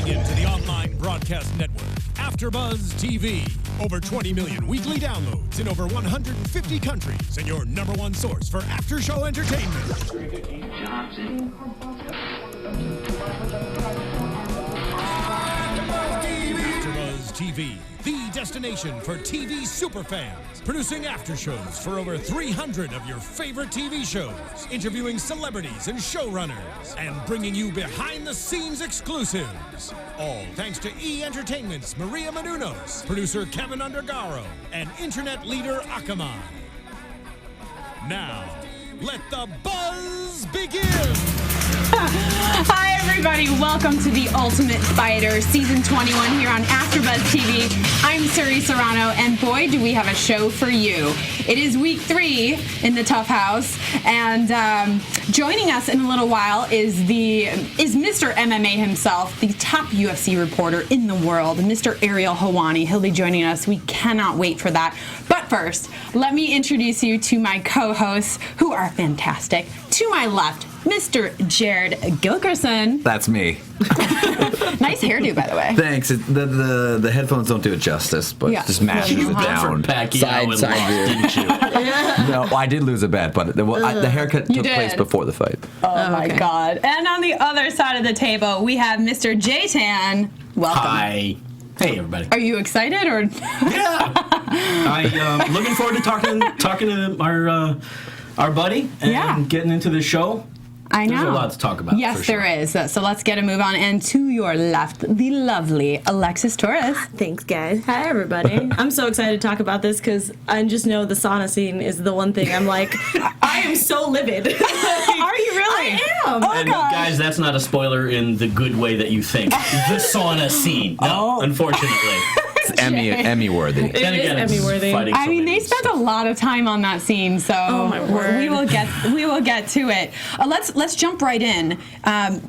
tuning in to the online broadcast network, AFTERBUZZ TV. Over 20 million weekly downloads in over 150 countries, and your #1 source for after-show entertainment. AFTERBUZZ TV, the destination for TV superfans. Producing aftershows for over 300 of your favorite TV shows, interviewing celebrities and showrunners, and bringing you behind-the-scenes exclusives. All thanks to E! Entertainment's Maria Menounos, producer Kevin Undergaro, and internet leader Akamai. Now, let the buzz begin! Hi everybody, welcome to The Ultimate Fighter, Season 21 here on AFTERBUZZ TV. I'm Suri Serano, and boy, do we have a show for you. It is week 3 in the Tough House, and joining us in a little while is Mr. MMA himself, the top UFC reporter in the world, Mr. Ariel Helwani. He'll be joining us. We cannot wait for that. But first, let me introduce you to my co-hosts, who are fantastic. To my left, Mr. Jared Gilkerson. That's me. Nice hairdo, by the way. Thanks. The headphones don't do it justice, but Yeah. it just matches it down. Side view. Didn't you? No, I did lose a bet, but the haircut took place before the fight. Oh my God. And on the other side of the table, we have Mr. J-Tan. Welcome. Hi. Hey, everybody. Are you excited or? Yeah. I'm looking forward to talking to our buddy and getting into the show. I know. There's a lot to talk about. Yes, for sure. there is. So let's get a move on. And to your left, the lovely Alexis Torres. Thanks, guys. Hi, everybody. I'm so excited to talk about this because I just know the sauna scene is the one thing I'm like, I am so livid. Are you really? I am. Oh, And God. guys, that's not a spoiler in the good way that you think. The sauna scene. No, unfortunately. It's Emmy worthy. It is Emmy-worthy. I mean, they spent a lot of time on that scene, so my word. we will get to it. Let's jump right in.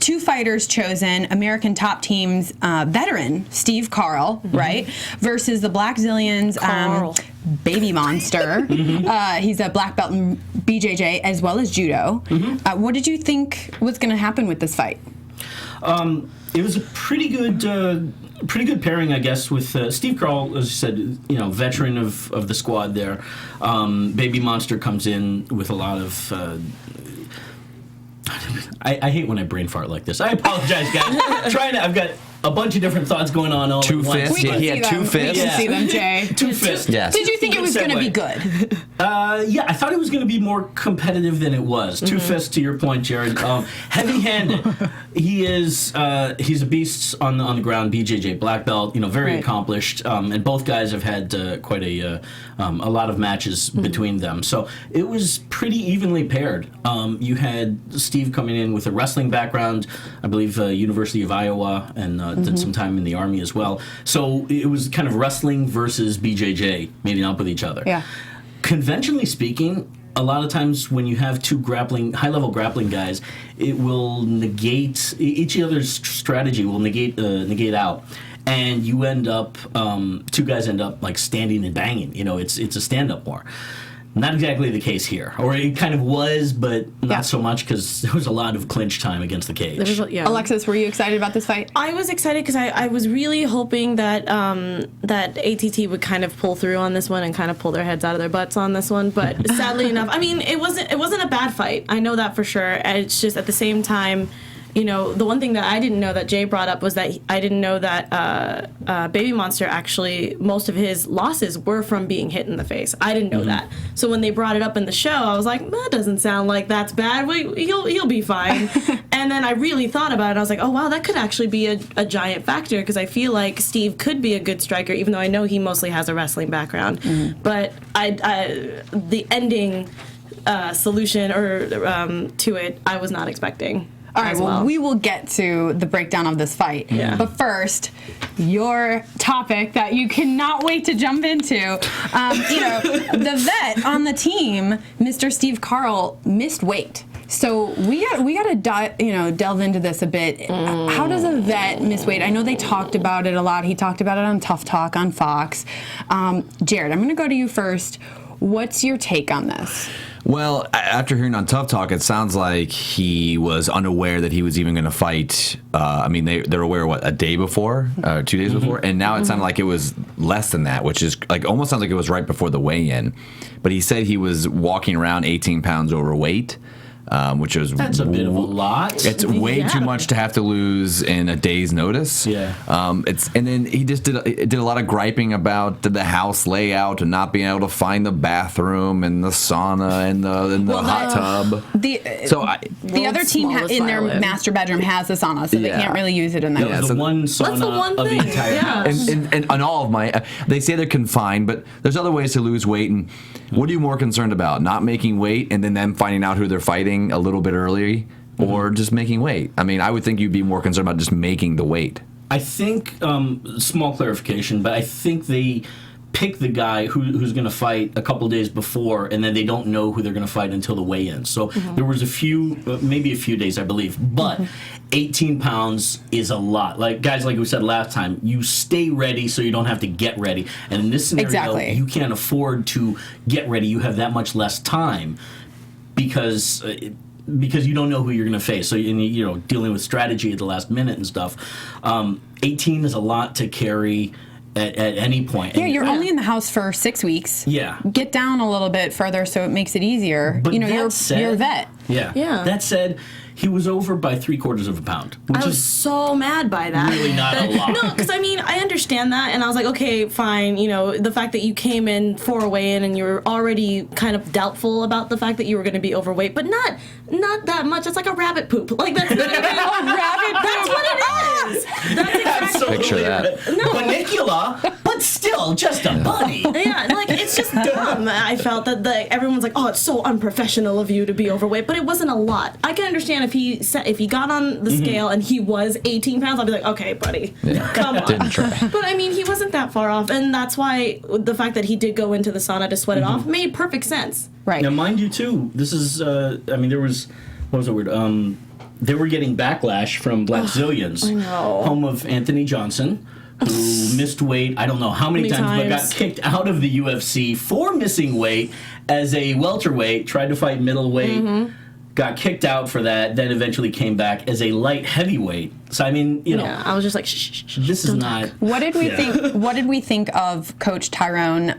2 fighters chosen: American Top Team's veteran Steve Carl, right, versus the Black Zillions. Carl. Baby Monster. He's a black belt in BJJ as well as judo. What did you think was going to happen with this fight? It was a pretty good pairing, I guess, with Steve Carl, as you said, veteran of the squad there. Baby Monster comes in with a lot of. I hate when I brain fart like this. I apologize, guys. I've got a bunch of different thoughts going on all at once. 2 fists. He had 2 fists. We can see them, Jay. 2 fists. Yes. Did you think it was going to be good? Yeah, I thought it was going to be more competitive than it was. 2 fists, to your point, Jared. Heavy-handed. He's a beast on the ground. BJJ black belt. Very accomplished. And both guys have had quite a lot of matches between them. So it was pretty evenly paired. You had Steve coming in with a wrestling background, I believe University of Iowa, and did some time in the Army as well. So it was kind of wrestling versus BJJ meeting up with each other. Yeah. Conventionally speaking, a lot of times when you have 2 high-level grappling guys, it will negate each other's strategy. Will negate out, and you end up 2 guys end up like standing and banging. It's a stand-up war. Not exactly the case here, or it kind of was, but not so much because there was a lot of clinch time against the cage. Alexis, were you excited about this fight? I was excited because I was really hoping that that ATT would kind of pull through on this one and kind of pull their heads out of their butts on this one. But sadly enough, I mean, it wasn't a bad fight. I know that for sure. And it's just at the same time, the one thing that I didn't know that Jay brought up was that I didn't know that Baby Monster actually, most of his losses were from being hit in the face. I didn't know that. So when they brought it up in the show, I was like, that doesn't sound like that's bad. He'll be fine. And then I really thought about it. I was like, oh, wow, that could actually be a giant factor because I feel like Steve could be a good striker, even though I know he mostly has a wrestling background. But the ending solution or to it, I was not expecting. All right, well, we will get to the breakdown of this fight. Yeah. But first, your topic that you cannot wait to jump into. The vet on the team, Mr. Steve Carl, missed weight. So we got to delve into this a bit. How does a vet miss weight? I know they talked about it a lot. He talked about it on Tough Talk on Fox. Jared, I'm going to go to you first. What's your take on this? Well, after hearing on Tough Talk, it sounds like he was unaware that he was even going to fight. I mean, they're aware, a day before, 2 days before? And now it sounded like it was less than that, which is like almost sounds like it was right before the weigh-in. But he said he was walking around 18 pounds overweight. Which is that's a bit of a lot. It's way too much to have to lose in a day's notice. Yeah. And then he just did a lot of griping about the house layout and not being able to find the bathroom and the sauna and the hot tub. The other team in their master bedroom has the sauna, so they can't really use it in that. Yeah, one sauna of the entire house. And on all of my, they say they're confined, but there's other ways to lose weight. And what are you more concerned about? Not making weight and then them finding out who they're fighting a little bit early, or just making weight? I mean, I would think you'd be more concerned about just making the weight. I think, small clarification, but I think they pick the guy who's going to fight a couple days before, and then they don't know who they're going to fight until the weigh-in. So there was maybe a few days, I believe. But 18 pounds is a lot. Like we said last time, you stay ready so you don't have to get ready. And in this scenario, you can't afford to get ready. You have that much less time. Because you don't know who you're going to face, so dealing with strategy at the last minute and stuff. 18 is a lot to carry at any point. Yeah, you're only in the house for 6 weeks. Yeah, get down a little bit further so it makes it easier. But you're a vet. Yeah. That said, he was over by 3/4 pound. Which I was so mad by that. Really not a lot. No, because I mean, I understand that, and I was like, okay, fine. The fact that you came in for a weigh-in and you were already kind of doubtful about the fact that you were going to be overweight, but not that much. It's like a rabbit poop. Like that's not even a rabbit poop. That's what it is. That's exactly. Picture that. No. Funicula, but still just a bunny. Yeah, like it's just dumb. I felt that everyone's like, oh, it's so unprofessional of you to be overweight, but it wasn't a lot. I can understand if he got on the scale and he was 18 pounds, I'd be like, okay, buddy, come on. Didn't try. But I mean, he wasn't that far off, and that's why the fact that he did go into the sauna to sweat it off made perfect sense. Right. Now, mind you, too, this is, there was, what was the word? They were getting backlash from Blackzilians, home of Anthony Johnson, who missed weight, I don't know how many times, but got kicked out of the UFC for missing weight as a welterweight, tried to fight middleweight, got kicked out for that, then eventually came back as a light heavyweight. So I mean, Yeah, I was just like, shh. This is not. What did we think? What did we think of Coach Tyrone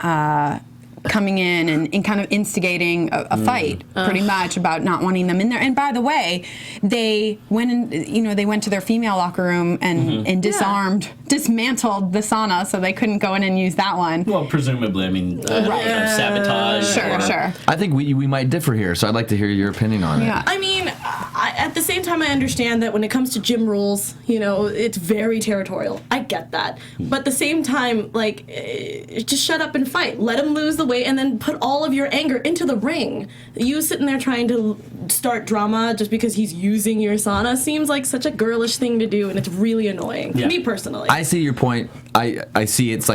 coming in and kind of instigating a fight, pretty much, about not wanting them in there? And by the way, they went to their female locker room and dismantled the sauna, so they couldn't go in and use that one. Well, presumably, I mean, sabotage. Sure. I think we might differ here, so I'd like to hear your opinion on it. I mean, at the same time, I understand that when it comes to gym rules, it's very territorial. I get that. But at the same time, like, just shut up and fight. Let him lose the weight and then put all of your anger into the ring. You sitting there trying to start drama just because he's using your sauna seems like such a girlish thing to do, and it's really annoying. Me personally. I see your point. I see it's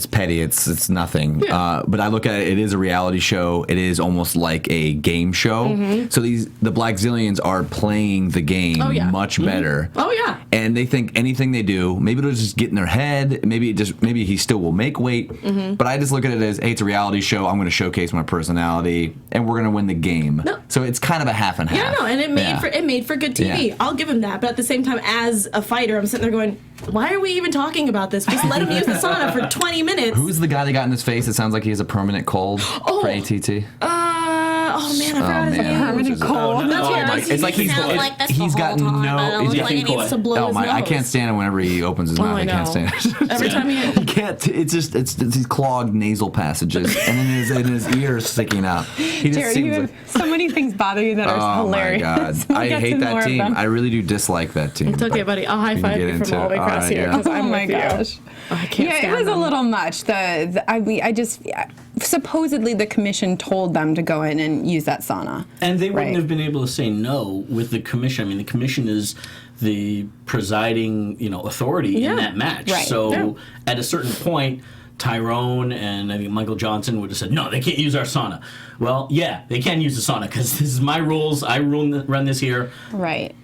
petty. It's nothing. But I look at it is a reality show. It is almost like a game show. So the Blackzilians are playing the game much better. Oh yeah. And they think anything they do, maybe it'll just get in their head. Maybe he still will make weight. But I just look at it as, hey, it's a reality show. I'm going to showcase my personality, and we're going to win the game. No. So it's kind of a half and half. Yeah, no, and it made for good TV. Yeah. I'll give him that. But at the same time, as a fighter, I'm sitting there going, why are we even talking about this? Just let him use the sauna for 20 minutes. Who's the guy that got in his face? It sounds like he has a permanent cold for ATT. Oh man, I forgot his name. Permanent cold. It's like he's got no. He needs to blow his nose. I can't stand it whenever he opens his mouth. I can't stand it. Every time he can't. It's these clogged nasal passages, and then his ears sticking out. He just Jared, seems like so many things bother you that are hilarious. Oh my god, I hate that team. I really do dislike that team. It's okay, buddy. I'll high five you from all the way across here because I'm with you. I can't stand it was a little much. Supposedly the commission told them to go in and use that sauna. And they wouldn't have been able to say no with the commission. I mean, the commission is the presiding, authority in that match. Right. So at a certain point, Tyrone and I think Michael Johnson would have said, no, they can't use our sauna. Well, yeah, they can use the sauna because this is my rules. I run this here. Right.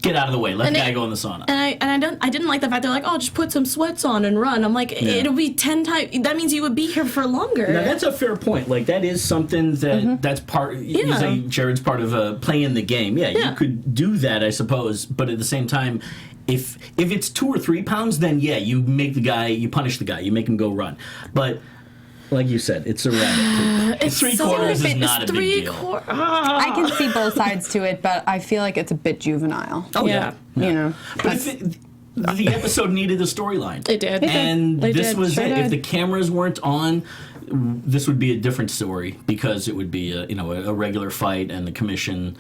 Get out of the way. Let the guy go in the sauna. And I didn't like the fact they're like, oh, just put some sweats on and run. I'm like, it'll be 10 times. That means you would be here for longer. Now that's a fair point. Like that is something that that's part. You say Jared's part of playing the game. Yeah, you could do that, I suppose. But at the same time, if it's 2 or 3 pounds, then you make the guy, you punish the guy, you make him go run. But like you said, it's a rabbit. It's 3/4 is not a big deal. I can see both sides to it, but I feel like it's a bit juvenile. Oh yeah. You know. But the episode needed a storyline. It did. And It this did. was Sure it. did. If the cameras weren't on, this would be a different story because it would be a regular fight and the commission.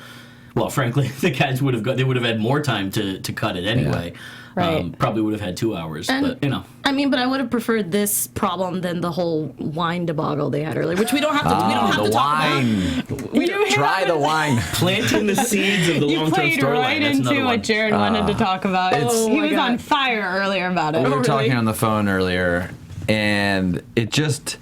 Well, frankly, the guys would have had more time to cut it anyway. Right. Probably would have had 2 hours, but I mean, but I would have preferred this problem than the whole wine debacle they had earlier, which we don't have to. We don't have the to talk wine. about. Try the wine. planting the seeds of the You long-term played storyline. right That's into another one. what Jared wanted to talk about. It's- He Oh my was God. on fire earlier about it. We were really? talking on the phone earlier, and it just.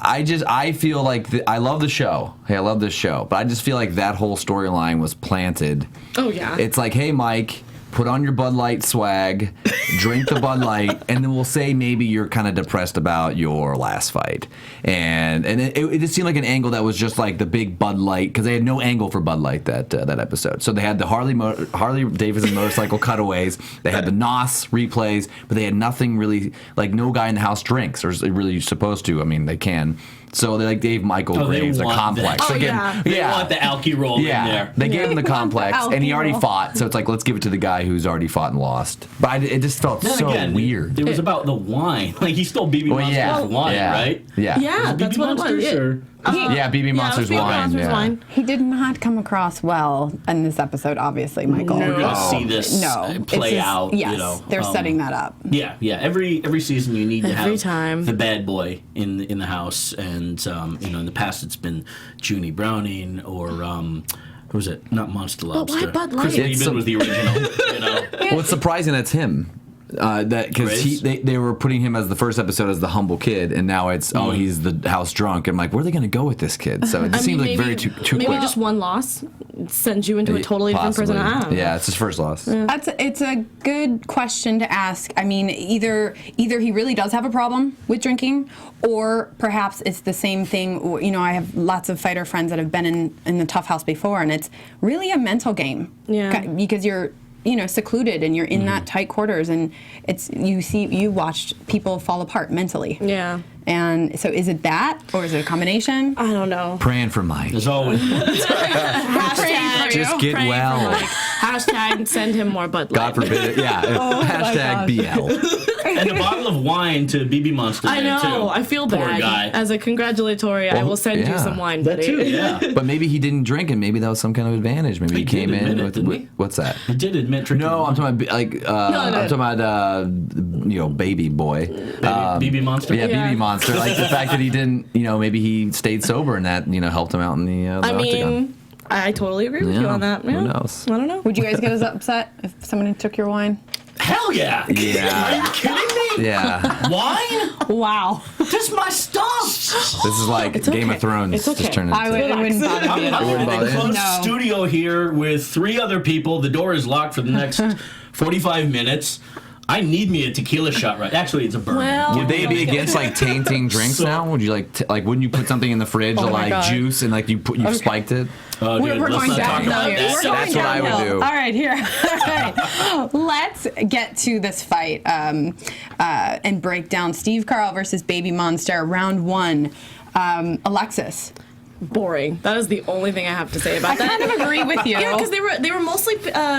I feel like I love the show. Hey, I love this show, but I just feel like that whole storyline was planted. Oh yeah. It's like, hey, Mike, put on your Bud Light swag, drink the Bud Light, and then we'll say maybe you're kind of depressed about your last fight. And it just seemed like an angle that was just like the big Bud Light, because they had no angle for Bud Light that episode. So they had the Harley Davidson motorcycle cutaways, they had the NOS replays, but they had nothing really, like no guy in the house drinks, or is really supposed to. I mean, they can. So they like gave Michael Graves a want complex. that. Oh, Again, yeah. They want the alky roll in there. they gave him the complex, and he already alcohol. fought. So it's like, let's give it to the guy who's already fought and lost. But it just felt Then so again, weird. It was about the wine. Like he stole BB Monster's wine, right? Yeah. yeah, that's BB what it was. Monsters, or- Yeah, BB Monster's BB wine. Monster's yeah. wine. He did not come across well in this episode, obviously, Michael. We're gonna see this No, play it's just- out. Yes, they're setting that up. Yeah. Every season you need to Every have time. the bad boy in the house, and in the past it's been Junie Browning or who was it? Not Monster why Lobster. Bud Chris Light? It's Lieben was the original. Well, it's surprising that's him. That because Graves? they were putting him as the first episode as the humble kid, and now it's he's the house drunk. I'm like, where are they going to go with this kid? So it just seems like very too maybe quick. just one loss sends you into a totally Possibly. different person. I don't know. Yeah, it's his first loss. It's a good question to ask. I mean, either he really does have a problem with drinking, or perhaps it's the same thing. You know, I have lots of fighter friends that have been in the tough house before, and it's really a mental game. Yeah. Because you're secluded and you're in that tight quarters, and you watched people fall apart mentally. Yeah. And so is it that, or is it a combination? I don't know. Praying for Mike. There's always Hashtag Just get praying for well. Mike. Hashtag send him more Bud Light. God forbid it. Yeah. Hashtag BL. and a bottle of wine to BB Monster. I there, know. too. I feel Poor bad. guy. As a congratulatory, I will send you yeah. some wine, That buddy. too. Yeah. But maybe he didn't drink, and maybe that was some kind of advantage. Maybe he did came admit in it, with, didn't he? what's that? I did admit drinking. No, I'm wine. talking about I'm talking about baby boy. BB Monster. Yeah, Yeah. BB Monster. Like the fact that he didn't, maybe he stayed sober and that, helped him out in the I octagon. mean, I totally agree with you Yeah, on that. who Yeah. knows? I don't know. Would you guys get as upset if someone took your wine? Hell yeah. Yeah. Are you kidding me? Yeah. Wine? Wow. That's my stuff. This is like Game okay. of Thrones. It's okay. Just turned into. It wouldn't bother me I'm at all. in bother a you? closed No. studio here with 3 other people. The door is locked for the next 45 minutes. I need me a tequila shot right. Actually, it's a bourbon. Well- Would they be against like tainting drinks So- now? Would you like wouldn't you put something in the fridge to my like God. juice and like you spiked it? Oh, dude, We're let's going not talk downhill about here. that. We're That's what I would do. All right, here. All right. Let's get to this fight and break down Steve Carl versus Baby Monster, round 1. Alexis. Boring. That is the only thing I have to say about I that. kind of agree with you. Yeah, because they were mostly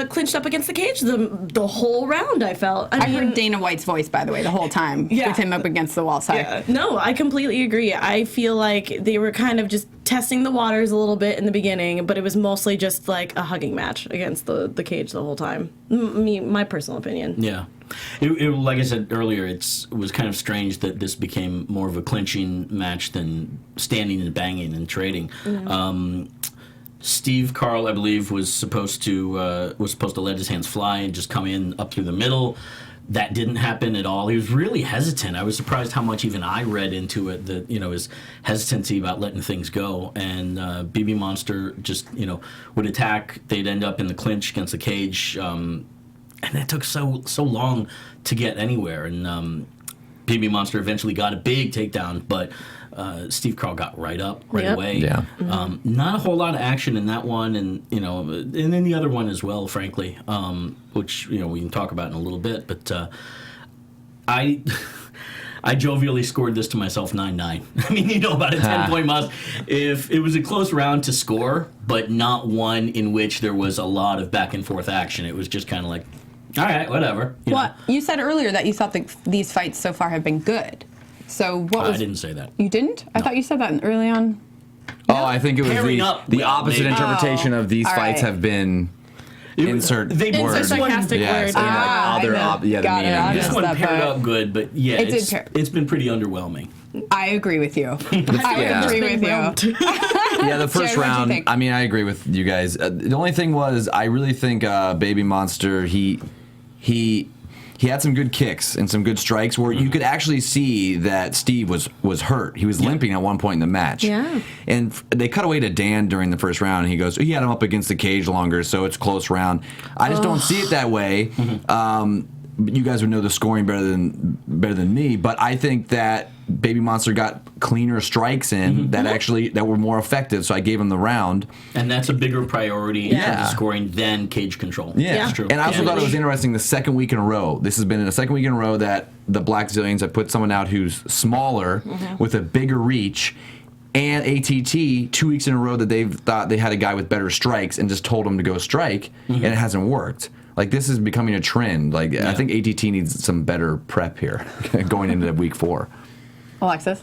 clinched up against the cage the whole round. I felt. I heard Dana White's voice, by the way, the whole time Yeah. with him up against the wall side. No, I completely agree. I feel like they were kind of just testing the waters a little bit in the beginning, but it was mostly just like a hugging match against the cage the whole time. My personal opinion. Yeah. It, like I said earlier, it was kind of strange that this became more of a clinching match than standing and banging and trading. Steve Carl, I believe, was supposed to let his hands fly and just come in up through the middle. That didn't happen at all. He was really hesitant. I was surprised how much even I read into it, that, his hesitancy about letting things go. And BB Monster just, would attack. They'd end up in the clinch against the cage. And that took so long to get anywhere. And BB Monster eventually got a big takedown, but Steve Carl got right up right away. Yeah. Not a whole lot of action in that one, and then the other one as well, frankly, which we can talk about in a little bit. But I jovially scored this to myself 9-9. I mean, about a 10-point must. If it was a close round to score, but not one in which there was a lot of back and forth action. It was just kind of like, all right, whatever. You said earlier that you thought that these fights so far have been good. So what was... I didn't say that. You didn't? I thought you said that early on. Oh, I think it was the opposite maybe. interpretation of these fights have been insert word. Sarcastic word. The meaning. This one paired up good, but it's been pretty underwhelming. I agree with you. I agree with you. Yeah, the first round, I mean, I agree with you guys. The only thing was, I really think Baby Monster, he had some good kicks and some good strikes where you could actually see that Steve was hurt. He was limping at one point in the match. Yeah. And they cut away to Dan during the first round, and he goes, he had him up against the cage longer, so it's a close round. I just don't see it that way. You guys would know the scoring better than me, but I think that Baby Monster got cleaner strikes in that were more effective, so I gave him the round. And that's a bigger priority in terms of scoring than cage control. Yeah, that's true. And I also thought it was interesting the second week in a row. This has been the second week in a row that the Black Zillions have put someone out who's smaller with a bigger reach. And ATT, 2 weeks in a row that they've thought they had a guy with better strikes and just told him to go strike, and it hasn't worked. Like, this is becoming a trend. Like, I think ATT needs some better prep here going into week 4. Alexis?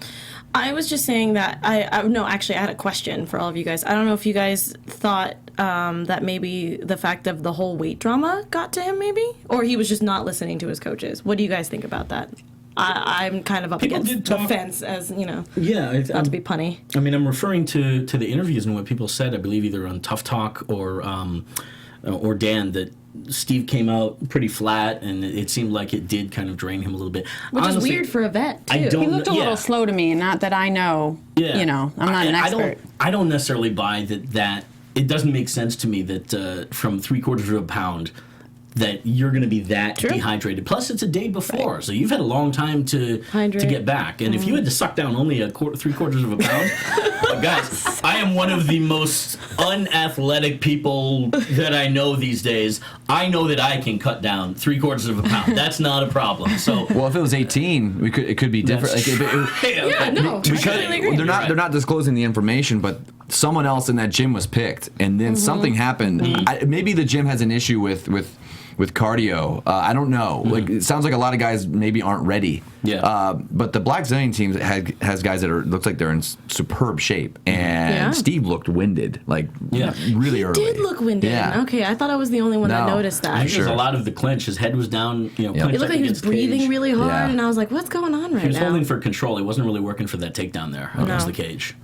I was just saying that actually, I had a question for all of you guys. I don't know if you guys thought that maybe the fact of the whole weight drama got to him, maybe? Or he was just not listening to his coaches. What do you guys think about that? I'm kind of up against the fence, as, not to be punny. I mean, I'm referring to the interviews and what people said, I believe either on Tough Talk or Dan, that Steve came out pretty flat, and it seemed like it did kind of drain him a little bit. Which honestly, is weird for a vet, too. He looked a little slow to me, not that I know. Yeah. I'm not an expert. I don't necessarily buy that. It doesn't make sense to me that from 3/4 of a pound that you're going to be that dehydrated. Plus, it's a day before, so you've had a long time to get back. And if you had to suck down only 3/4 of a pound, guys, I am one of the most unathletic people that I know these days. I know that I can cut down 3/4 of a pound. That's not a problem. So, well, if it was 18, it could be different. They're not disclosing the information, but someone else in that gym was picked, and then something happened. Maybe the gym has an issue with cardio. I don't know. Like, it sounds like a lot of guys maybe aren't ready. Yeah. But the Black Zillion team has guys that looks like they're in superb shape. And Steve looked winded, really early. He did look winded. Yeah. Okay, I thought I was the only one that noticed that. I think there's a lot of the clinch. His head was down. It looked like he was breathing really hard, and I was like, what's going on right now? He was holding for control. He wasn't really working for that takedown there against the cage.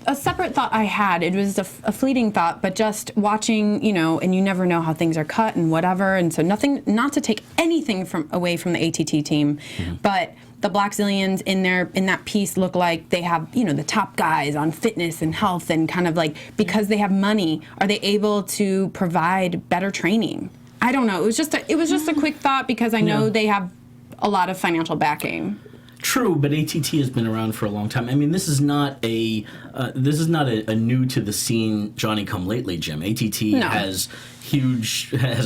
A separate thought I had, it was a fleeting thought, but just watching, and you never know how things are cut and whatever, and so nothing, not to take anything away from the ATT team, but the Black Zillions in that piece look like they have, the top guys on fitness and health, and kind of like, because they have money, are they able to provide better training? I don't know. It was just a quick thought, because I know they have a lot of financial backing. True, but ATT has been around for a long time. I mean, this is not a new to the scene Johnny come lately gym. ATT has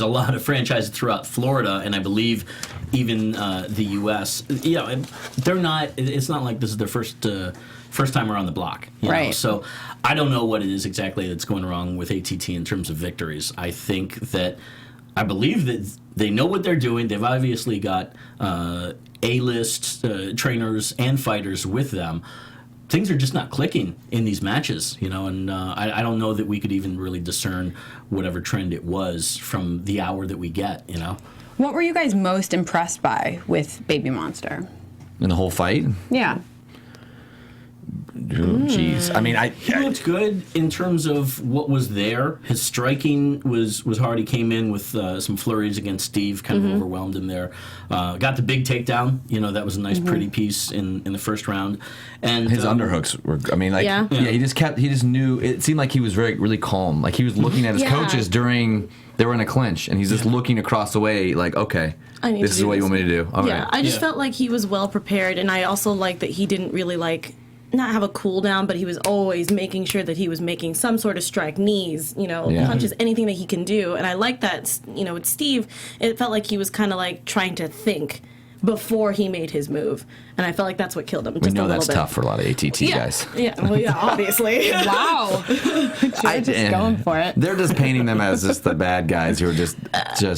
a lot of franchises throughout Florida, and I believe even the U.S. They're not. It's not like this is their first time around the block. You know? So I don't know what it is exactly that's going wrong with ATT in terms of victories. I believe that they know what they're doing. They've obviously got A-list trainers and fighters with them. Things are just not clicking in these matches, and I don't know that we could even really discern whatever trend it was from the hour that we get, What were you guys most impressed by with Baby Monster? In the whole fight? Yeah. Jeez. I mean, He looked good in terms of what was there. His striking was hard. He came in with some flurries against Steve, kind of overwhelmed him there. Got the big takedown. That was a nice, pretty piece in the first round. And his underhooks were. I mean, he just knew. It seemed like he was really calm. Like he was looking at his coaches during. They were in a clinch, and he's just looking across the way, like, okay, this is what you want me to do. All right. I just felt like he was well prepared, and I also liked that he didn't really not have a cool down, but he was always making sure that he was making some sort of strike, knees, punches, anything that he can do. And I like that, with Steve, it felt like he was kind of like trying to think before he made his move. And I felt like that's what killed him. We know that's tough for a lot of ATT guys. Yeah, well, yeah, obviously. Wow. Just going for it. They're just painting them as just the bad guys who are just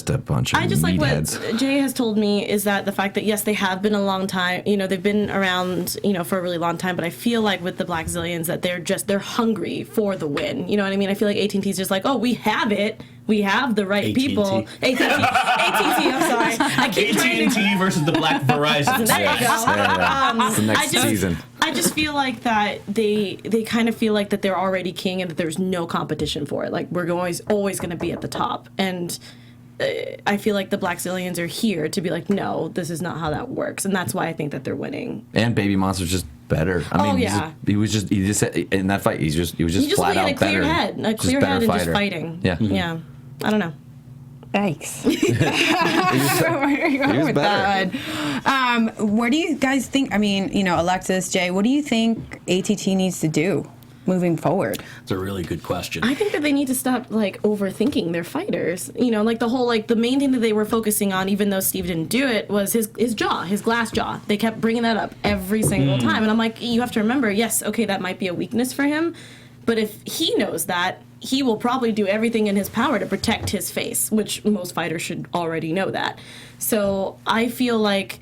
a bunch of I just like meatheads. what Jay has told me is that the fact that, yes, they have been a long time, they've been around, for a really long time, but I feel like with the Black Zillions that they're hungry for the win. You know what I mean? I feel like AT&T's just like, oh, we have it. We have the right people. AT&T, I'm sorry. I keep AT&T versus the Black Verizon. There you go. It's the next season. I just feel like that they kind of feel like that they're already king and that there's no competition for it. Like we're always going to be at the top. And I feel like the Black Zillions are here to be like, no, this is not how that works. And that's why I think that they're winning. And Baby Monster's just better. I mean, he just in that fight, he was just flat out better. A clear head and just fighting. Yeah. Yeah. I don't know. Yikes. Where are you going with that one? What do you guys think? I mean, Alexis, Jay, what do you think ATT needs to do moving forward? It's a really good question. I think that they need to stop overthinking their fighters. The whole the main thing that they were focusing on, even though Steve didn't do it, was his jaw, his glass jaw. They kept bringing that up every single time, and I'm like, you have to remember, yes, okay, that might be a weakness for him, but if he knows that, he will probably do everything in his power to protect his face, which most fighters should already know that. So I feel like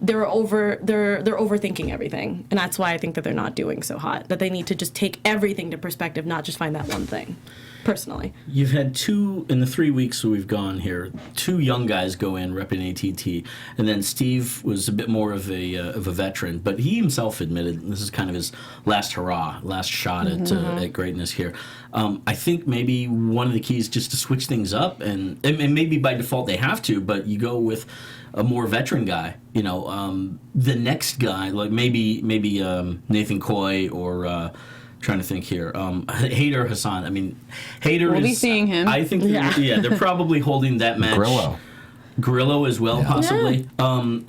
they're overthinking everything, and that's why I think that they're not doing so hot. That they need to just take everything to perspective, not just find that one thing. Personally, you've had two in the 3 weeks that we've gone here. Two young guys go in repping ATT, and then Steve was a bit more of a veteran, but he himself admitted this is kind of his last hurrah, last shot at greatness here. I think maybe one of the keys just to switch things up, and maybe by default they have to, but you go with a more veteran guy. The next guy, like maybe Nathan Coy or. Trying to think here. Hader Hassan. I mean, Hader we'll be seeing him. I think they're probably holding that match. Grillo as well, possibly.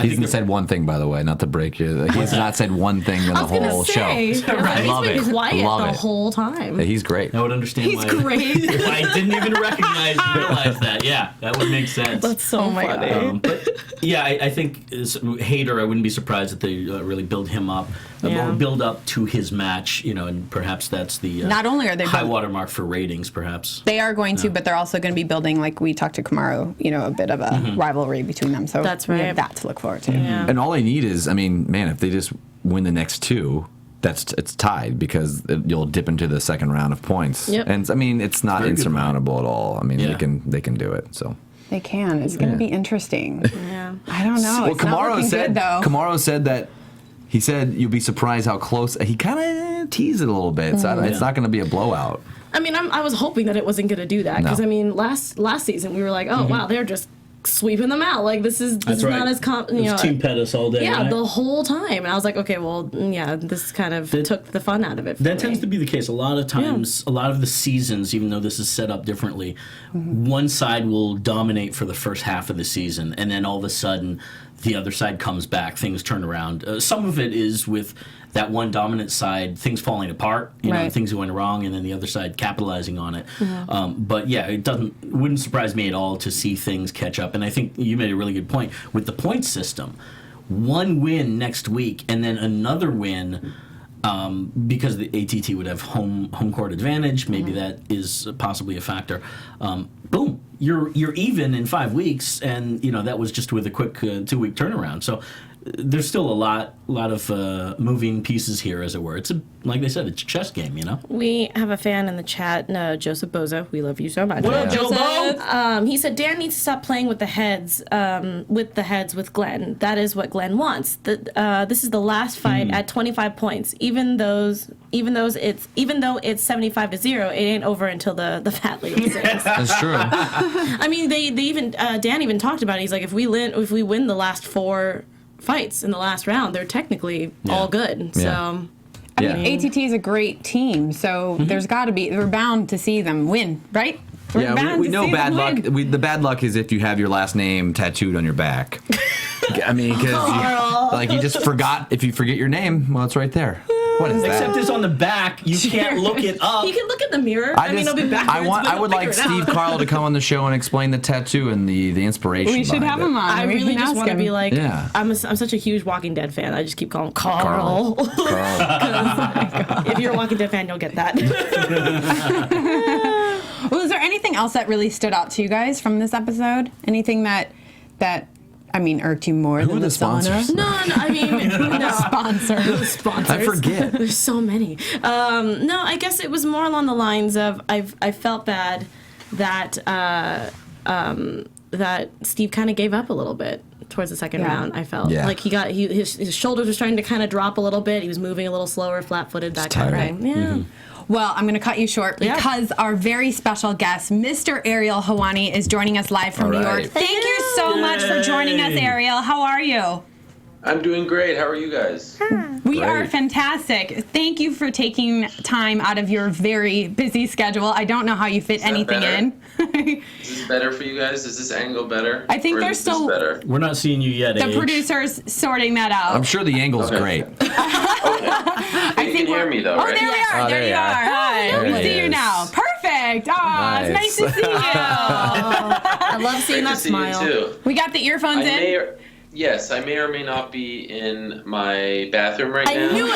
He's said one thing, by the way, not to break you. He's not said one thing in the whole show. I love it. He's been quiet the whole time. Yeah, he's great. I would understand why. He's great. I didn't even realize that. Yeah, that would make sense. That's so funny. But yeah, I think Hader, I wouldn't be surprised if they really build him up. Or build up to his match, and perhaps that's the not only are they high watermark for ratings, perhaps. They are going to, but they're also going to be building, like we talked to Kamaru, a bit of a rivalry between them. So that's right. We have that to look forward to. Yeah. And all they need is, if they just win the next two, it's tied because you'll dip into the second round of points. Yep. And it's not insurmountable at all. They can do it. So. They can. It's going to be interesting. Yeah. I don't know. Well, it's not looking good, though. Kamaru said that. He said you'll be surprised how close. He kind of teased it a little bit. So it's not going to be a blowout. I was hoping that it wasn't going to do that because last season we were like, oh wow, they're just sweeping them out. Like this is not as Team Pettis all day. Yeah, right? the whole time, and I was like, okay, well, this kind of took the fun out of it. That tends to be the case a lot of times. A lot of the seasons, even though this is set up differently, one side will dominate for the first half of the season, and then all of a sudden the other side comes back, things turn around. Some of it is with that one dominant side, things falling apart, things going wrong, and then the other side capitalizing on it. But yeah, it wouldn't surprise me at all to see things catch up. And I think you made a really good point with the point system. One win next week, and then another win. Because the ATT would have home court advantage, maybe that is possibly a factor. Boom, you're even in 5 weeks, and that was just with a quick 2-week turnaround. So there's still a lot of moving pieces here, as it were. It's like they said, it's a chess game, you know. We have a fan in the chat, Joseph Boza. We love you so much. What up, Joe? He said Dan needs to stop playing with the heads, with Glenn. That is what Glenn wants. This is the last fight at 25 points. Even though it's 75-0, it ain't over until the fat lady sings. That's true. I mean, they even Dan even talked about it. He's like, if we win the last 4 fights in the last round, they're technically all good. So. I mean, ATT is a great team, so we're bound to see them win, right? We know bad luck. The bad luck is if you have your last name tattooed on your back. I mean, because you just forgot. If you forget your name, well, it's right there. What is that? Except it's on the back. You can't look it up. You can look in the mirror. It'll be backwards. I would like Steve Carl to come on the show and explain the tattoo and the inspiration. We should have him on. I really just want to be like, yeah. I'm such a huge Walking Dead fan. I just keep calling him Carl. If you're a Walking Dead fan, you'll get that. Well, is there anything else that really stood out to you guys from this episode? Anything that irked you more than the sponsors? Sauna? No, I mean, no. Sponsors. I forget. There's so many. No, I guess it was more along the lines of I felt bad that that Steve kind of gave up a little bit towards the second round. I felt like his shoulders were starting to kind of drop a little bit. He was moving a little slower, flat-footed, that kind of thing. Yeah. Mm-hmm. Well, I'm going to cut you short because our very special guest, Mr. Ariel Helwani, is joining us live from New York. Thank you so much for joining us, Ariel. How are you? I'm doing great. How are you guys? We are fantastic. Thank you for taking time out of your very busy schedule. I don't know how you fit anything in. Is this better for you guys? Is this angle better? I think they're still better. We're not seeing you yet. The producer's sorting that out. I'm sure the angle's great. You can hear me though, right? Oh, there we are. There you are. Hi. We see you now. Perfect. Oh, it's nice to see you. I love seeing that smile. You too. We got the earphones in. Yes, I may or may not be in my bathroom right now. I knew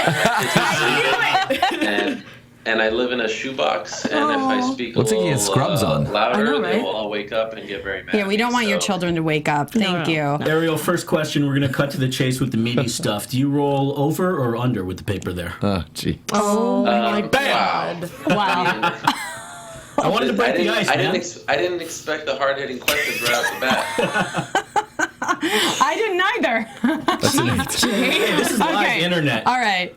it. And I live in a shoebox, and if I speak Looks like he has scrubs on. louder, they will all wake up and get very mad. Yeah, we don't want your children to wake up. Thank you. Ariel, first question, we're going to cut to the chase with the meaty stuff. Do you roll over or under with the paper there? Oh, gee. Oh, my God. Wow. I wanted to break the ice, man. I didn't expect the hard-hitting questions right off the bat. I didn't either. This is live internet. All right.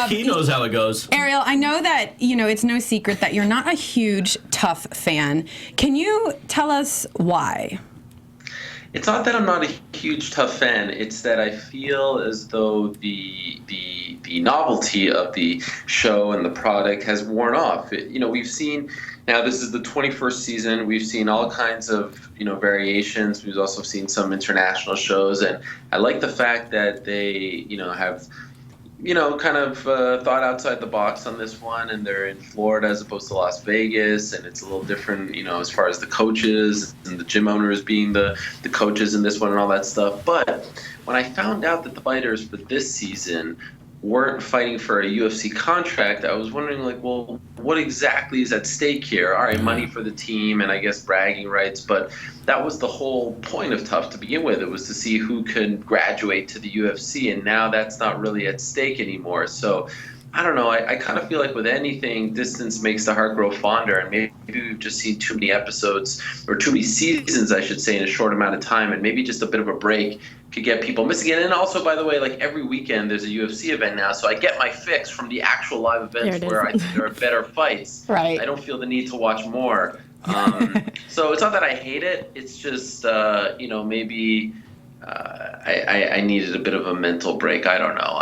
He knows how it goes. Ariel, I know that, it's no secret that you're not a huge Tough fan. Can you tell us why? It's not that I'm not a huge Tough fan. It's that I feel as though the novelty of the show and the product has worn off. We've seen now this is the 21st season. We've seen all kinds of variations. We've also seen some international shows, and I like the fact that they have kind of thought outside the box on this one, and they're in Florida as opposed to Las Vegas, and it's a little different, as far as the coaches and the gym owners being the coaches in this one and all that stuff. But when I found out that the fighters for this season weren't fighting for a UFC contract, I was wondering, well, what exactly is at stake here? All right, money for the team and I guess bragging rights, but that was the whole point of Tough to begin with. It was to see who could graduate to the UFC, and now that's not really at stake anymore. So I don't know. I kind of feel like with anything, distance makes the heart grow fonder, and maybe we've just seen too many episodes, or too many seasons, I should say, in a short amount of time, and maybe just a bit of a break could get people missing it. And also, by the way, every weekend there's a UFC event now, so I get my fix from the actual live events where I think there are better fights. Right. I don't feel the need to watch more. So it's not that I hate it. It's just, maybe I needed a bit of a mental break. I don't know.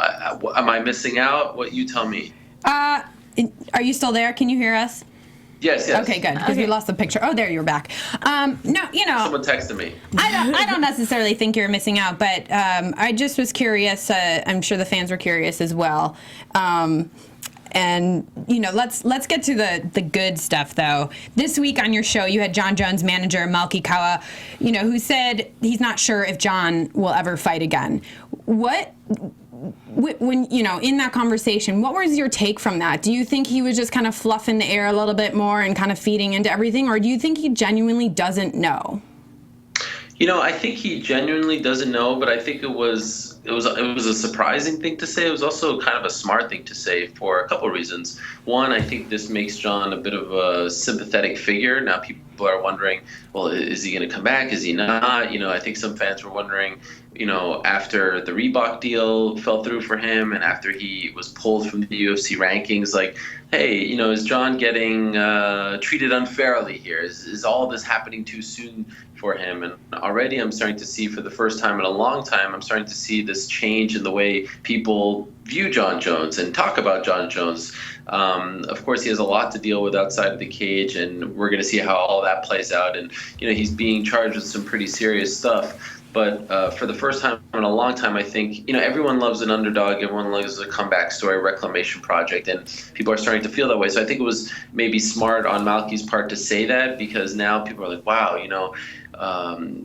Am I missing out? What you tell me. Are you still there? Can you hear us? Yes. Okay, good. Because we lost the picture. Oh, there, you're back. No, someone texted me. I don't necessarily think you're missing out, but I just was curious. I'm sure the fans were curious as well. And let's get to the good stuff though. This week on your show, you had Jon Jones manager Malki Kawa, who said he's not sure if Jon will ever fight again. When in that conversation, what was your take from that? Do you think he was just kind of fluffing the air a little bit more and kind of feeding into everything, or do you think he genuinely doesn't know? I think he genuinely doesn't know, but I think it was a surprising thing to say. It was also kind of a smart thing to say for a couple of reasons. One, I think this makes Jon a bit of a sympathetic figure. Now people are wondering, well, is he going to come back? Is he not? I think some fans were wondering, after the Reebok deal fell through for him and after he was pulled from the UFC rankings, like, hey, is Jon getting treated unfairly here? Is all this happening too soon for him? And already I'm starting to see, for the first time in a long time, I'm starting to see this change in the way people view Jon Jones and talk about Jon Jones. Of course, he has a lot to deal with outside of the cage, and we're going to see how all that plays out. And, he's being charged with some pretty serious stuff. But for the first time in a long time, I think, everyone loves an underdog. Everyone loves a comeback story, reclamation project, and people are starting to feel that way. So I think it was maybe smart on Malky's part to say that, because now people are like, wow,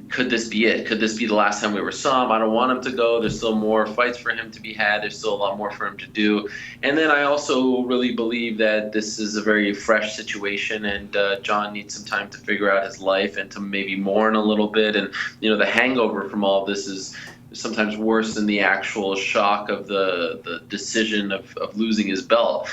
could this be it? Could this be the last time we ever saw him? I don't want him to go. There's still more fights for him to be had. There's still a lot more for him to do. And then I also really believe that this is a very fresh situation, and Jon needs some time to figure out his life and to maybe mourn a little bit. And, the hangover from all of this is sometimes worse than the actual shock of the decision of losing his belt.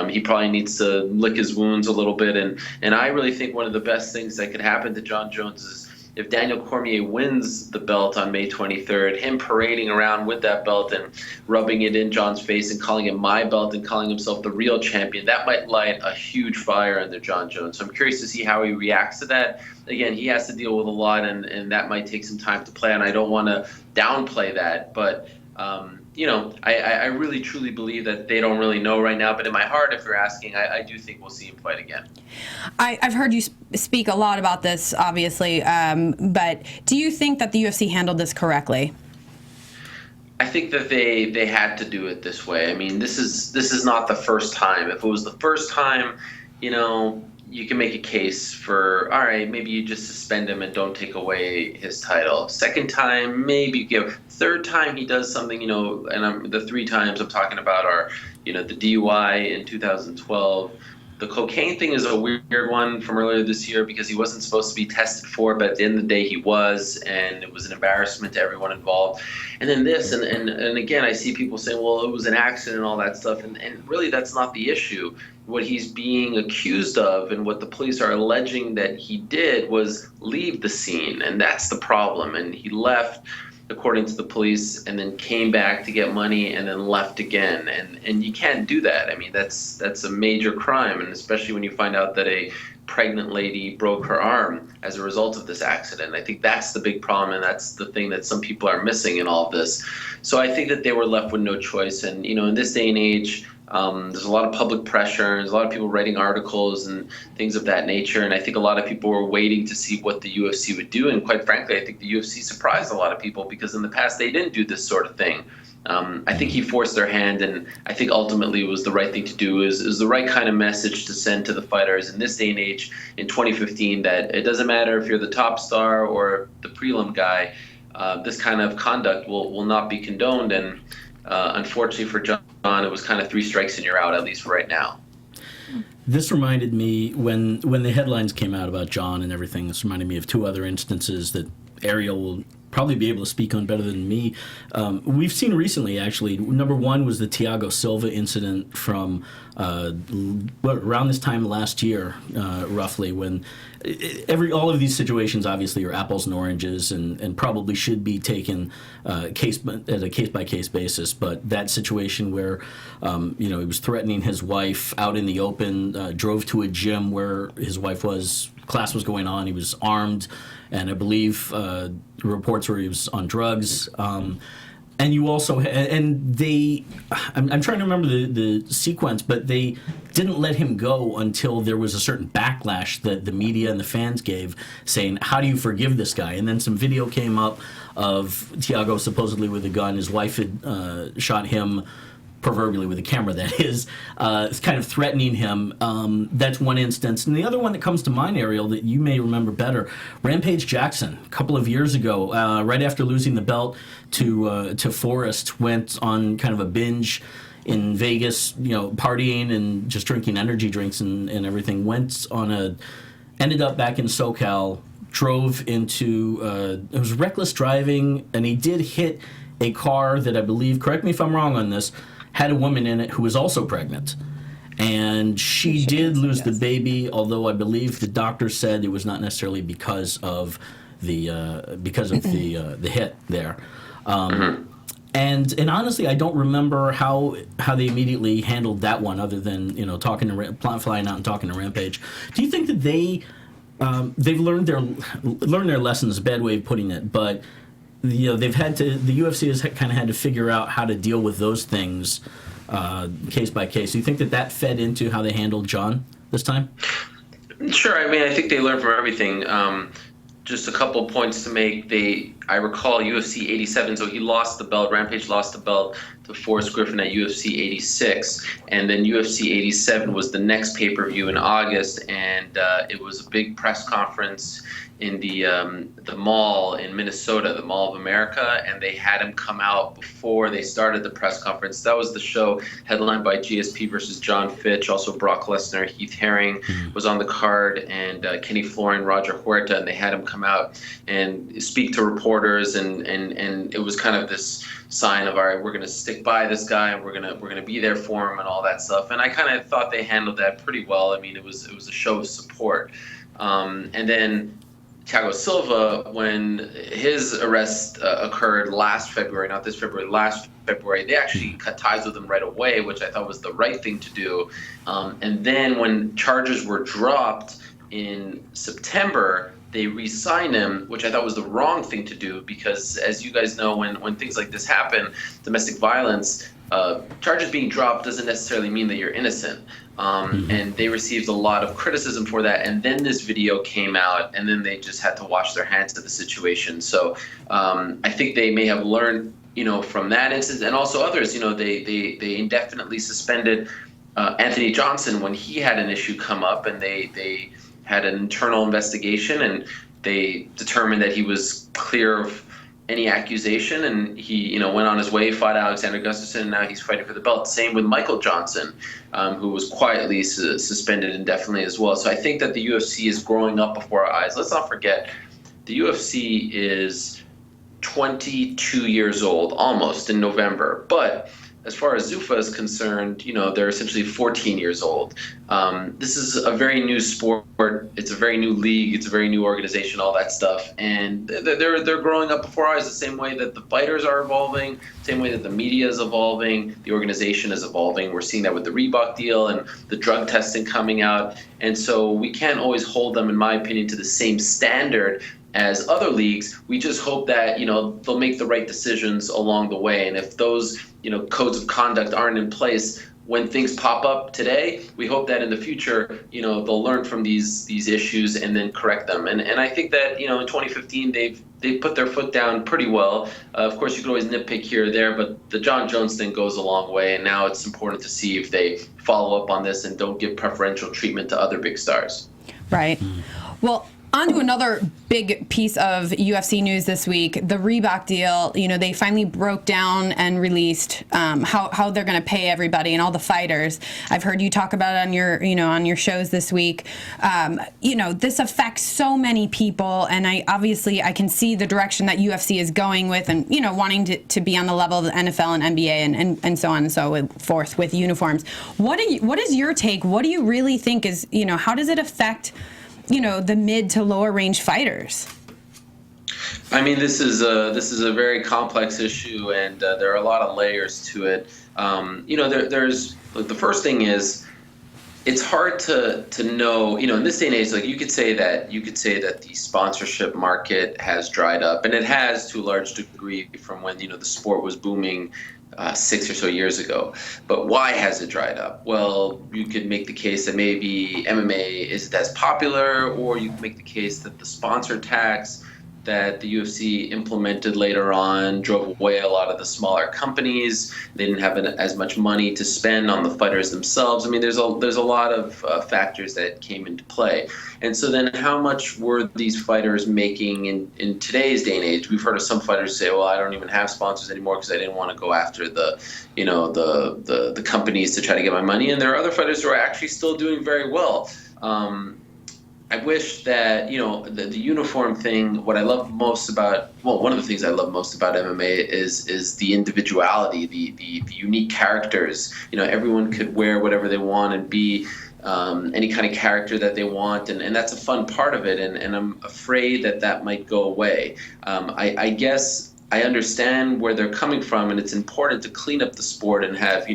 He probably needs to lick his wounds a little bit. And I really think one of the best things that could happen to Jon Jones is if Daniel Cormier wins the belt on May 23rd, him parading around with that belt and rubbing it in Jon's face and calling it my belt and calling himself the real champion, that might light a huge fire under Jon Jones. So I'm curious to see how he reacts to that. Again, he has to deal with a lot, and that might take some time to play, and I don't want to downplay that. But, I really truly believe that they don't really know right now. But in my heart, if you're asking, I do think we'll see him fight again. I've heard you speak a lot about this, obviously, but do you think that the UFC handled this correctly? I think that they had to do it this way. I mean, this is not the first time. If it was the first time, you can make a case for, all right, maybe you just suspend him and don't take away his title. Second time, maybe you give. Third time he does something, and the 3 times I'm talking about are, the DUI in 2012. The cocaine thing is a weird one from earlier this year because he wasn't supposed to be tested for, but at the end of the day he was, and it was an embarrassment to everyone involved. And then this, and again, I see people saying, well, it was an accident and all that stuff, and really that's not the issue. What he's being accused of and what the police are alleging that he did was leave the scene, and that's the problem. And he left, according to the police, and then came back to get money and then left again. And you can't do that. I mean, that's a major crime, and especially when you find out that a pregnant lady broke her arm as a result of this accident. I think that's the big problem, and that's the thing that some people are missing in all of this. So I think that they were left with no choice. And, in this day and age, there's a lot of public pressure, there's a lot of people writing articles and things of that nature, and I think a lot of people were waiting to see what the UFC would do, and quite frankly, I think the UFC surprised a lot of people because in the past they didn't do this sort of thing. I think he forced their hand, and I think ultimately it was the right thing to do, is the right kind of message to send to the fighters in this day and age in 2015, that it doesn't matter if you're the top star or the prelim guy, this kind of conduct will not be condoned. And unfortunately for Jon, it was kind of 3 strikes and you're out, at least for right now. This reminded me, when the headlines came out about Jon and everything, this reminded me of 2 other instances that Ariel will probably be able to speak on better than me. We've seen recently, actually. Number 1 was the Thiago Silva incident from around this time last year, roughly, when all of these situations obviously are apples and oranges and probably should be taken at a case-by-case basis. But that situation where he was threatening his wife out in the open, drove to a gym where his wife was, class was going on, he was armed, and I believe reports where he was on drugs. And you also, I'm trying to remember the sequence, but they didn't let him go until there was a certain backlash that the media and the fans gave, saying, how do you forgive this guy? And then some video came up of Thiago supposedly with a gun. His wife had shot him, proverbially with a camera, that is, kind of threatening him. That's one instance. And the other one that comes to mind, Ariel, that you may remember better, Rampage Jackson, a couple of years ago, right after losing the belt to Forrest, went on kind of a binge in Vegas, partying and just drinking energy drinks and everything. Ended up back in SoCal, drove into it was reckless driving, and he did hit a car that I believe, correct me if I'm wrong on this, had a woman in it who was also pregnant. And she did lose the baby, although I believe the doctor said it was not necessarily because of the hit there. And honestly, I don't remember how they immediately handled that one, other than talking to flying out and talking to Rampage. Do you think that they've learned their lessons? A bad way of putting it, but they've had to. The UFC has kind of had to figure out how to deal with those things case by case. Do you think that fed into how they handled Jon this time? Sure. I mean, I think they learned from everything. Just a couple points to make. I recall UFC 87, so he lost the belt. Rampage lost the belt to Forrest Griffin at UFC 86, and then UFC 87 was the next pay-per-view in August, and it was a big press conference in the mall in Minnesota, the Mall of America, and they had him come out before they started the press conference. That was the show headlined by GSP versus John Fitch, also Brock Lesnar. Heath Herring was on the card, and Kenny Florin, Roger Huerta, and they had him come out and speak to reporters, and it was kind of this sign of, all right, we're going to stick by this guy, and we're going to be there for him and all that stuff. And I kind of thought they handled that pretty well. I mean, it was a show of support. And then Thiago Silva, when his arrest occurred last February, not this February, last February, they actually cut ties with him right away, which I thought was the right thing to do. And then when charges were dropped in September, they re-signed him, which I thought was the wrong thing to do, because as you guys know, when things like this happen, domestic violence, charges being dropped doesn't necessarily mean that you're innocent. And they received a lot of criticism for that. And then this video came out, and then they just had to wash their hands of the situation. So I think they may have learned, from that instance, and also others. They indefinitely suspended Anthony Johnson when he had an issue come up, and they had an internal investigation, and they determined that he was clear of any accusation, and he went on his way, fought Alexander Gustafsson, and now he's fighting for the belt. Same with Michael Johnson, who was quietly suspended indefinitely as well. So I think that the UFC is growing up before our eyes. Let's not forget, the UFC is 22 years old, almost, in November. But as far as Zuffa is concerned, they're essentially 14 years old. This is a very new sport. It's a very new league. It's a very new organization, all that stuff. And they're growing up before our eyes the same way that the fighters are evolving, same way that the media is evolving, the organization is evolving. We're seeing that with the Reebok deal and the drug testing coming out. And so we can't always hold them, in my opinion, to the same standard as other leagues. We just hope that, they'll make the right decisions along the way. And if those, codes of conduct aren't in place when things pop up today, we hope that in the future, they'll learn from these issues and then correct them. And I think that, in 2015, they've put their foot down pretty well. Of course, you could always nitpick here or there, but the Jon Jones thing goes a long way. And now it's important to see if they follow up on this and don't give preferential treatment to other big stars. Right. Well, on to another big piece of UFC news this week, the Reebok deal. They finally broke down and released how they're going to pay everybody and all the fighters. I've heard you talk about it on your shows this week. This affects so many people, and I can see the direction that UFC is going with, and wanting to be on the level of the NFL and NBA and so on and so forth with uniforms. What is your take? What do you really think is how does it affect the mid to lower range fighters? I mean, this is a very complex issue, and there are a lot of layers to it. There's the first thing is, it's hard to know. In this day and age, like you could say that the sponsorship market has dried up, and it has to a large degree from when the sport was booming 6 or so years ago. But why has it dried up? Well, you could make the case that maybe MMA isn't as popular, or you could make the case that the sponsor tax that the UFC implemented later on drove away a lot of the smaller companies. They didn't have as much money to spend on the fighters themselves. I mean, there's a lot of factors that came into play. And so then how much were these fighters making in today's day and age? We've heard of some fighters say, well, I don't even have sponsors anymore because I didn't want to go after the companies to try to get my money. And there are other fighters who are actually still doing very well. I wish that, the uniform thing, what I love most about, one of the things I love most about MMA is the individuality, the unique characters. Everyone could wear whatever they want and be any kind of character that they want, and that's a fun part of it, and I'm afraid that might go away. I guess I understand where they're coming from, and it's important to clean up the sport and have,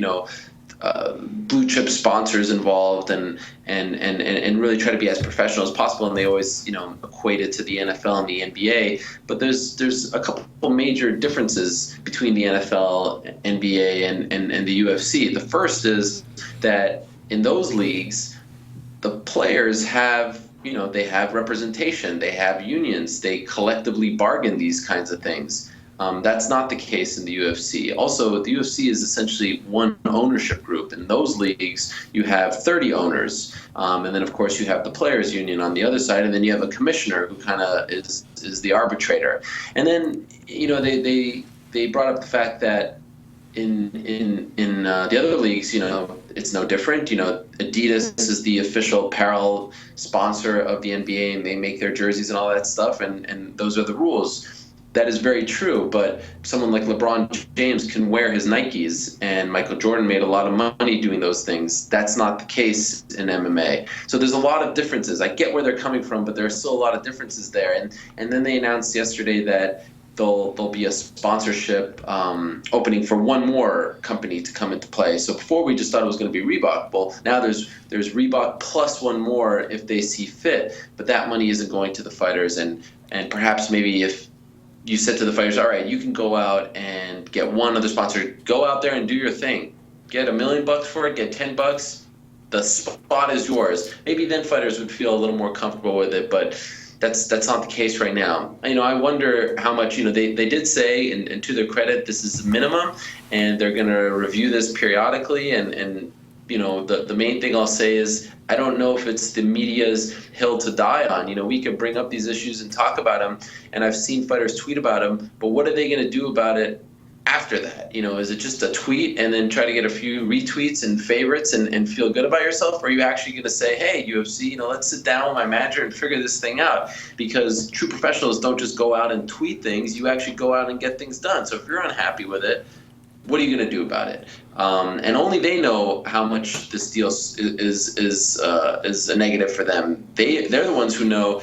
blue chip sponsors involved and really try to be as professional as possible, and they always equate it to the NFL and the NBA, but there's a couple major differences between the NFL, NBA, and the UFC. The first is that in those leagues the players have they have representation, they have unions, they collectively bargain these kinds of things. That's not the case in the UFC. Also, the UFC is essentially one ownership group. In those leagues, you have 30 owners, and then of course you have the players' union on the other side, and then you have a commissioner who kind of is the arbitrator. And then they brought up the fact that in the other leagues, it's no different. Adidas is the official apparel sponsor of the NBA, and they make their jerseys and all that stuff, and those are the rules. That is very true, but someone like LeBron James can wear his Nikes, and Michael Jordan made a lot of money doing those things. That's not the case in MMA. So there's a lot of differences. I get where they're coming from, but there are still a lot of differences there. And then they announced yesterday that there'll be a sponsorship opening for one more company to come into play. So before we just thought it was going to be Reebok. Well, now there's Reebok plus one more if they see fit, but that money isn't going to the fighters. And perhaps maybe if you said to the fighters, all right, you can go out and get one other sponsor. Go out there and do your thing. Get $1 million for it, get $10. The spot is yours. Maybe then fighters would feel a little more comfortable with it, but that's not the case right now. I wonder how much, they did say, and to their credit, this is minimum, and they're going to review this periodically, and the main thing I'll say is I don't know if it's the media's hill to die on. We can bring up these issues and talk about them, and I've seen fighters tweet about them, but what are they going to do about it after that? Is it just a tweet and then try to get a few retweets and favorites and feel good about yourself? Or are you actually going to say, hey, UFC, let's sit down with my manager and figure this thing out? Because true professionals don't just go out and tweet things. You actually go out and get things done. So if you're unhappy with it, what are you going to do about it? And only they know how much this deal is a negative for them. They're the ones who know,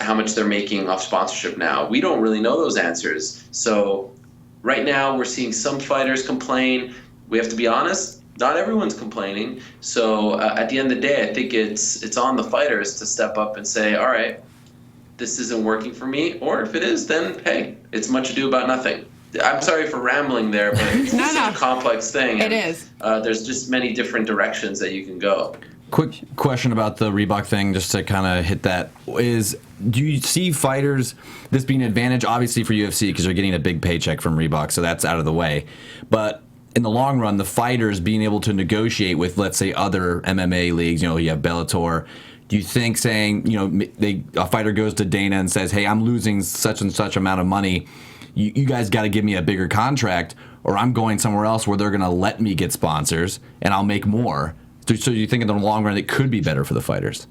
how much they're making off sponsorship now. We don't really know those answers. So right now we're seeing some fighters complain. We have to be honest, not everyone's complaining. So at the end of the day, I think it's on the fighters to step up and say, all right, this isn't working for me. Or if it is, then, hey, it's much ado about nothing. I'm sorry for rambling there, but it's such a complex thing. It is. There's just many different directions that you can go. Quick question about the Reebok thing, just to kind of hit that, is do you see fighters, this being an advantage, obviously for UFC, because they're getting a big paycheck from Reebok, so that's out of the way. But in the long run, the fighters being able to negotiate with, let's say, other MMA leagues, you have Bellator, do you think saying, a fighter goes to Dana and says, hey, I'm losing such and such amount of money, you guys got to give me a bigger contract, or I'm going somewhere else where they're going to let me get sponsors and I'll make more. So you think in the long run it could be better for the fighters?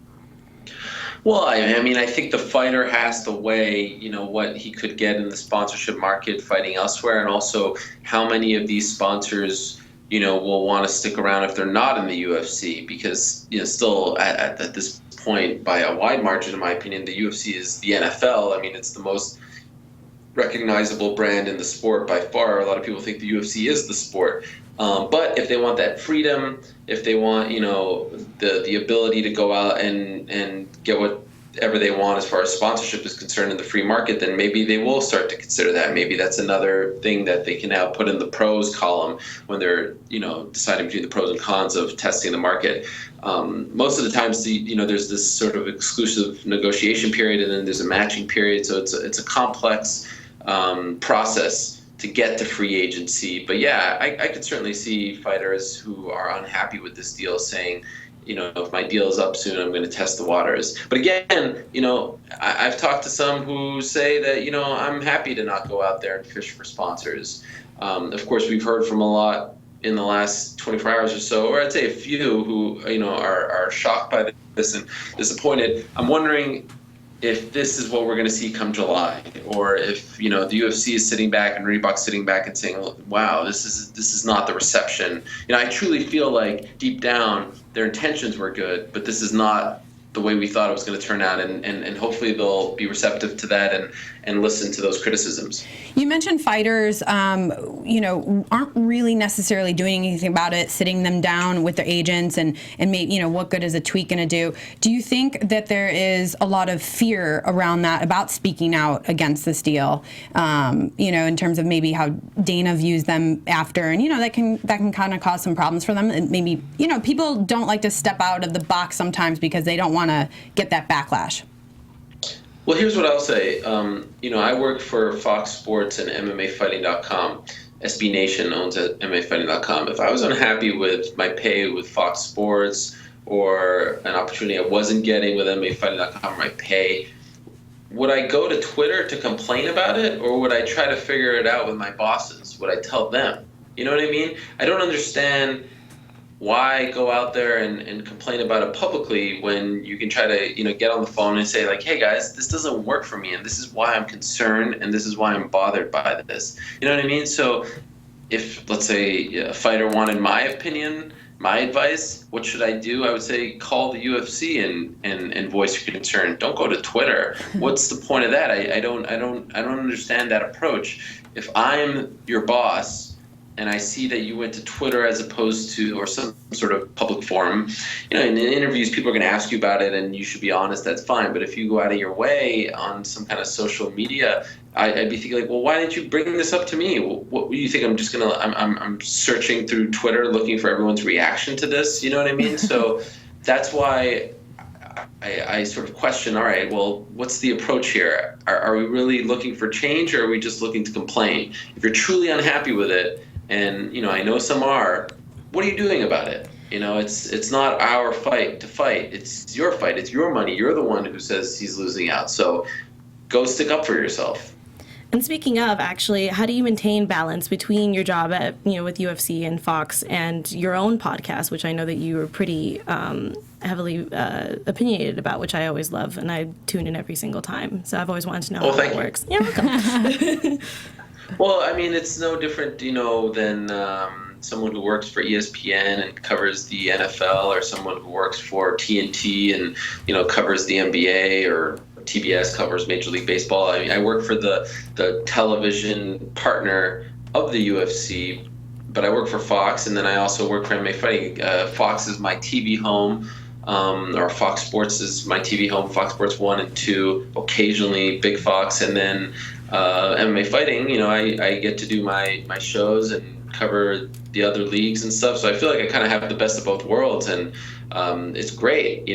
Well, I think the fighter has to weigh, what he could get in the sponsorship market fighting elsewhere, and also how many of these sponsors, will want to stick around if they're not in the UFC, because, still at this point, by a wide margin, in my opinion, the UFC is the NFL. It's the most recognizable brand in the sport by far. A lot of people think the UFC is the sport. But if they want that freedom, if they want, the ability to go out and get whatever they want as far as sponsorship is concerned in the free market, then maybe they will start to consider that. Maybe that's another thing that they can now put in the pros column when they're, deciding between the pros and cons of testing the market. Most of the times, there's this sort of exclusive negotiation period, and then there's a matching period. So it's a complex process to get to free agency. But yeah, I could certainly see fighters who are unhappy with this deal saying, if my deal is up soon, I'm going to test the waters. But again, I've talked to some who say that, I'm happy to not go out there and fish for sponsors. Of course, we've heard from a lot, in the last 24 hours or so, or I'd say a few who are shocked by this and disappointed. I'm wondering if this is what we're going to see come July, or if the UFC is sitting back and Reebok sitting back and saying, "Wow, this is not the reception." I truly feel like deep down their intentions were good, but this is not the way we thought it was going to turn out, and hopefully they'll be receptive to that and listen to those criticisms. You mentioned fighters, aren't really necessarily doing anything about it, sitting them down with their agents, and maybe, what good is a tweak going to do? Do you think that there is a lot of fear around that, about speaking out against this deal, in terms of maybe how Dana views them after, and, that can kind of cause some problems for them, and maybe, people don't like to step out of the box sometimes because they don't want to get that backlash. Well, here's what I'll say. I work for Fox Sports and MMAfighting.com. SB Nation owns MMAfighting.com. If I was unhappy with my pay with Fox Sports, or an opportunity I wasn't getting with MMAfighting.com, or my pay, would I go to Twitter to complain about it, or would I try to figure it out with my bosses? Would I tell them? You know what I mean? I don't understand why go out there and complain about it publicly when you can try to get on the phone and say, like, hey guys, this doesn't work for me, and this is why I'm concerned, and this is why I'm bothered by this. You know what I mean? So if, let's say, a fighter wanted my opinion, my advice, what should I do? I would say call the UFC and voice your concern. Don't go to Twitter. What's the point of that? I don't understand that approach. If I'm your boss and I see that you went to Twitter as opposed to, or some sort of public forum, in interviews, people are going to ask you about it, and you should be honest, that's fine. But if you go out of your way on some kind of social media, I'd be thinking, like, well, why didn't you bring this up to me? What do you think? I'm just going to, I'm searching through Twitter looking for everyone's reaction to this. You know what I mean? So that's why I sort of question, all right, well, what's the approach here? Are we really looking for change, or are we just looking to complain? If you're truly unhappy with it, and I know some are, what are you doing about it? It's not our fight to fight. It's your fight. It's your money. You're the one who says he's losing out. So go stick up for yourself. And speaking of, actually, how do you maintain balance between your job at with UFC and Fox and your own podcast, which I know that you were pretty heavily opinionated about, which I always love, and I tune in every single time. So I've always wanted to know how it works. You're welcome. Well, I mean, it's no different, than someone who works for ESPN and covers the NFL, or someone who works for TNT and, covers the NBA, or TBS covers Major League Baseball. I mean, I work for the television partner of the UFC, but I work for Fox, and then I also work for MMA Fighting. Fox is my TV home, or Fox Sports is my TV home, Fox Sports 1 and 2, occasionally Big Fox, and then MMA Fighting, I get to do my shows and cover the other leagues and stuff. So I feel like I kind of have the best of both worlds, and it's great.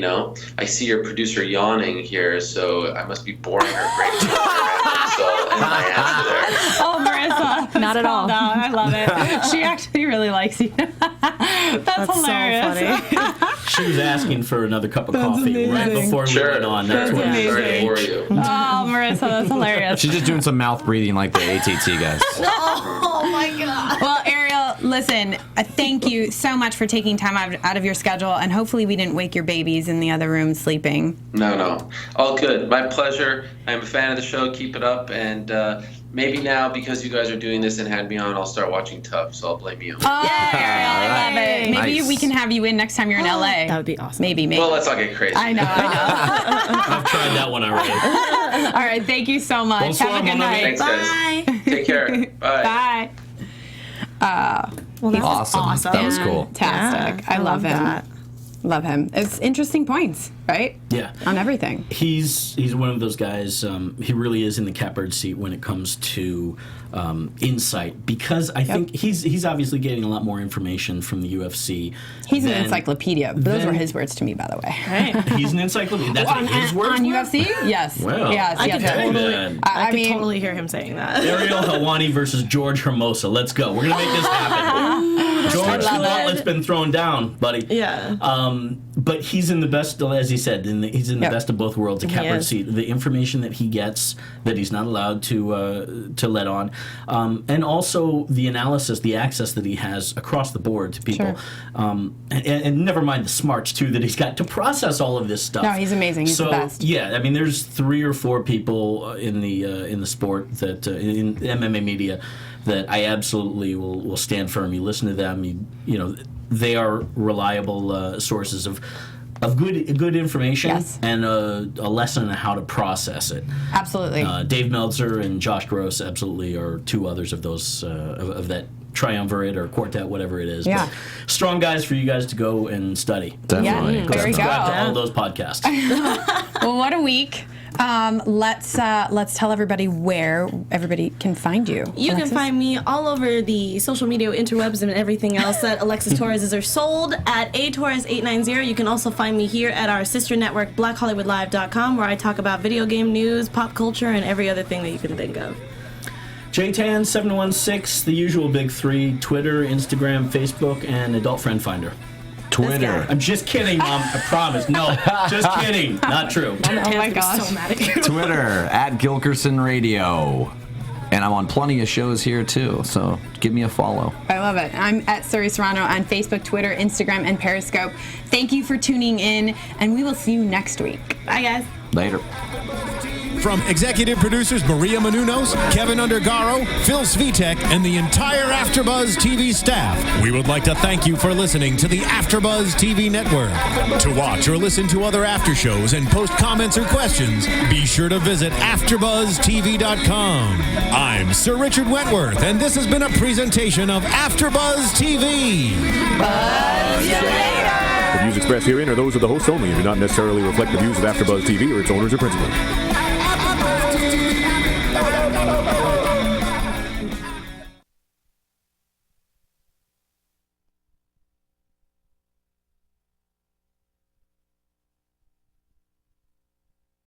I see your producer yawning here, so I must be boring her great. So my answer there. Oh, Marissa, not at all. Down. I love it. She actually really likes you. That's hilarious. So funny. She was asking for another cup of coffee right before we went on. That's what Sorry to bore you. Oh, Marissa, that's hilarious. She's just doing some mouth breathing like the ATT guys. Oh my God. Well, Ariel, listen, thank you so much for taking time out of your schedule, and hopefully we didn't wake your babies in the other room sleeping. No. All good. My pleasure. I'm a fan of the show. Keep it up. And maybe now, because you guys are doing this and had me on, I'll start watching Tough, so I'll blame you. Oh, Ariel, I love it. Maybe we can have you in next time you're in LA. That would be awesome. Maybe. Well, let's not get crazy. I know. I've tried that one already. All right, thank you so much. Bonsoir, Have a good mon ami. night. Thanks, guys. Take care. Bye. Bye. Well, that's Awesome. That was cool. Fantastic. Yeah, I love him. that. Love him. It's interesting points, right? Yeah. On everything. He's one of those guys. He really is in the catbird seat when it comes to insight, because I think he's obviously getting a lot more information from the UFC. He's an encyclopedia. Those were his words to me, by the way. Right. He's an encyclopedia. That's what his words on were? UFC? Yes. Wow. Yes. I yes. could totally, man. I mean, could totally hear him saying that. Ariel Helwani versus George Hermosa. Let's go. We're gonna make this happen. George, the gauntlet's been thrown down, buddy. Yeah. But he's in the best, as he said, he's in the best of both worlds. A catbird seat. The information that he gets that he's not allowed to let on, and also the analysis, the access that he has across the board to people, and never mind the smarts too that he's got to process all of this stuff. No, he's amazing. He's the best. Yeah, I mean, there's 3 or 4 people in the sport that in MMA media that I absolutely will stand firm. You listen to them, you know, they are reliable sources of good information and a lesson on how to process it. Absolutely. Dave Meltzer and Josh Gross absolutely are 2 others of those of that triumvirate or quartet, whatever it is. Yeah. But strong guys for you guys to go and study. Definitely. Yeah, there we go. Subscribe to all those podcasts. Well, what a week. Let's tell everybody where everybody can find you. You Alexis? can find me all over the social media interwebs and everything else at Alexis Torres are sold at atorres890. You can also find me here at our sister network, blackhollywoodlive.com, where I talk about video game news, pop culture, and every other thing that you can think of. JTAN716, the usual big 3, Twitter, Instagram, Facebook, and Adult Friend Finder. Twitter. I'm just kidding, Mom. I promise. No, just kidding. Not true. Oh my gosh. So mad at you. Twitter at Gilkerson Radio. And I'm on plenty of shows here too, so give me a follow. I love it. I'm at Suri Serano on Facebook, Twitter, Instagram, and Periscope. Thank you for tuning in, and we will see you next week. Bye, guys. Later. From executive producers Maria Menounos, Kevin Undergaro, Phil Svitek, and the entire AfterBuzz TV staff, we would like to thank you for listening to the AfterBuzz TV network. To watch or listen to other after shows and post comments or questions, be sure to visit AfterBuzzTV.com. I'm Sir Richard Wentworth, and this has been a presentation of AfterBuzz TV. Buzz you later. The views expressed herein are those of the hosts only and do not necessarily reflect the views of AfterBuzz TV or its owners or principals.